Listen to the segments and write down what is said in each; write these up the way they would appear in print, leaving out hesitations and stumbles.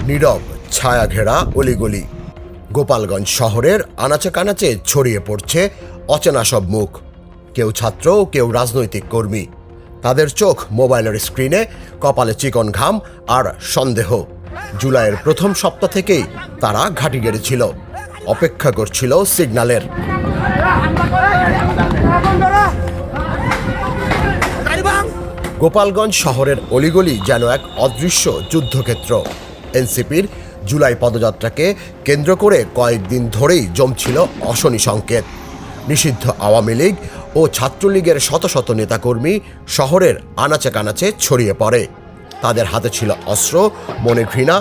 নীরব ছায়া ঘেরা অলিগলি। গোপালগঞ্জ শহরের আনাচে কানাচে ছড়িয়ে পড়ছে অচেনা সব মুখ। কেউ ছাত্র, কেউ রাজনৈতিক কর্মী। তাদের চোখ মোবাইলের স্ক্রিনে, কপালে চিকন ঘাম আর সন্দেহ। জুলাইয়ের প্রথম সপ্তাহ থেকেই তারা ঘাঁটি গেড়েছিল, অপেক্ষা করছিল সিগন্যালের। গোপালগঞ্জ শহরের অলিগলি যেন এক অদৃশ্য যুদ্ধক্ষেত্র। এনসিপির জুলাই পদযাত্রাকে কেন্দ্র করে কয়েকদিন ধরেই জমছিল অশনি সংকেত। নিষিদ্ধ আওয়ামী লীগ ও ছাত্রলীগের শত শত নেতাকর্মী শহরের আনাচে কানাচে ছড়িয়ে পড়ে। তাদের হাতে ছিল অস্ত্র, মনে ঘৃণা,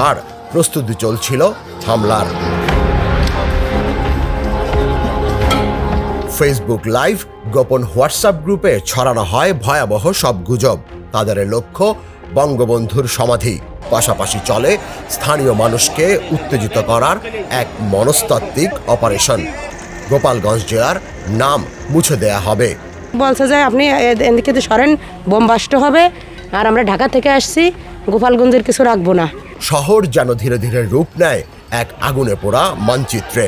আর প্রস্তুতি চলছিল হামলার। ফেসবুক লাইভ, গোপন হোয়াটসঅ্যাপ গ্রুপে ছড়ানো হয় ভয়াবহ সব গুজব। তাদের লক্ষ্য বঙ্গবন্ধুর সমাধি। পাশাপাশি চলে স্থানীয় মানুষকে উত্তেজিত করার এক মনস্তাত্ত্বিক অপারেশন। গোপালগঞ্জ জেলার নাম মুছে দেয়া হবে। বলছে যে আপনি এদিকে সরেন, বোমবাস্ট হবে, আর আমরা ঢাকা থেকে আসছি, গোপালগঞ্জের কিছু রাখবো না। শহর যেন ধীরে ধীরে রূপ নেয় এক আগুনে পোড়া মানচিত্রে।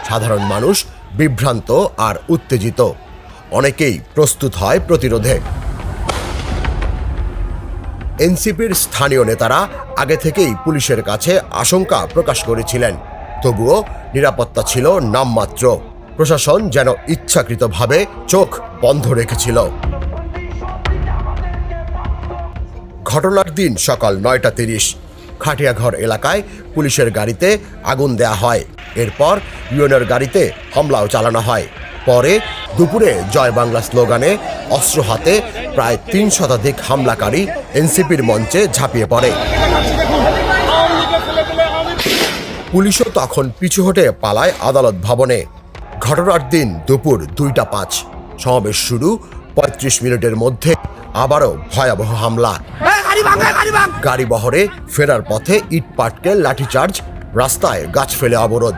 সাধারণ মানুষ বিভ্রান্ত আর উত্তেজিত। অনেকেই প্রস্তুত হয় প্রতিরোধে। এনসিপির স্থানীয় নেতারা আগে থেকেই পুলিশের কাছে আশঙ্কা প্রকাশ করেছিলেন। তবুও নিরাপত্তা ছিল নামমাত্র। প্রশাসন যেন ইচ্ছাকৃতভাবে চোখ বন্ধ রেখেছিল। ঘটনার দিন সকাল ৯টা ৩০। খাটিয়াঘর এলাকায় পুলিশের গাড়িতে আগুন দেয়া হয়। এরপর ইউএনের গাড়িতে হামলাও চালানো হয়। পরে দুপুরে জয় বাংলা স্লোগানে অস্ত্র হাতে প্রায় ৩ শতাধিক হামলাকারী এনসিপির মঞ্চে ঝাঁপিয়ে পড়ে। পুলিশও তখন পিছু হটে পালায় আদালত ভবনে। ঘটনার দিন দুপুর ২টা ৫। সমাবেশ শুরু ৩৫ মিনিটের মধ্যে আবারও ভয়াবহ হামলা। গাড়ি বহরে ফেরার পথে ইটপাটকেল, লাঠিচার্জ, রাস্তায় গাছ ফেলে অবরোধ।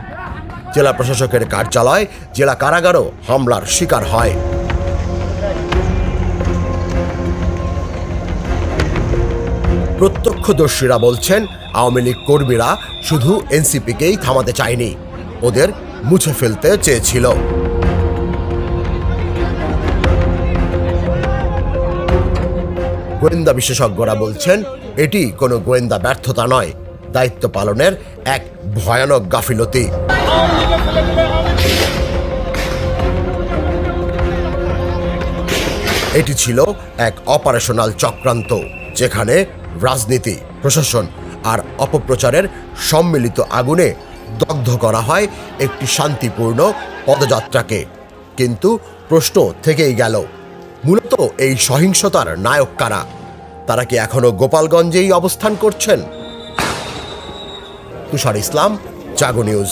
জেলা প্রশাসকের কার্যালয়, জেলা কারাগারও হামলার শিকার হয়। প্রত্যক্ষদর্শীরা বলছেন, আওয়ামী লীগ কর্মীরা শুধু এনসিপিকেই থামাতে চায়নি, ওদের মুছে ফেলতে চেয়েছিল। গোয়েন্দা বিশেষজ্ঞরা বলছেন, এটি কোনো গোয়েন্দা ব্যর্থতা নয়, দায়িত্ব পালনের এক ভয়ানক গাফিলতি। এটি ছিল এক অপারেশনাল চক্রান্ত, যেখানে রাজনীতি, প্রশাসন আর অপপ্রচারের সম্মিলিত আগুনে দগ্ধ করা হয় একটি শান্তিপূর্ণ পদযাত্রাকে। কিন্তু প্রশ্ন থেকেই গেল, মূলত এই সহিংসতার নায়ক কারা? তারা কি এখনো গোপালগঞ্জেই অবস্থান করছেন? তুষার ইসলাম, জাগো নিউজ।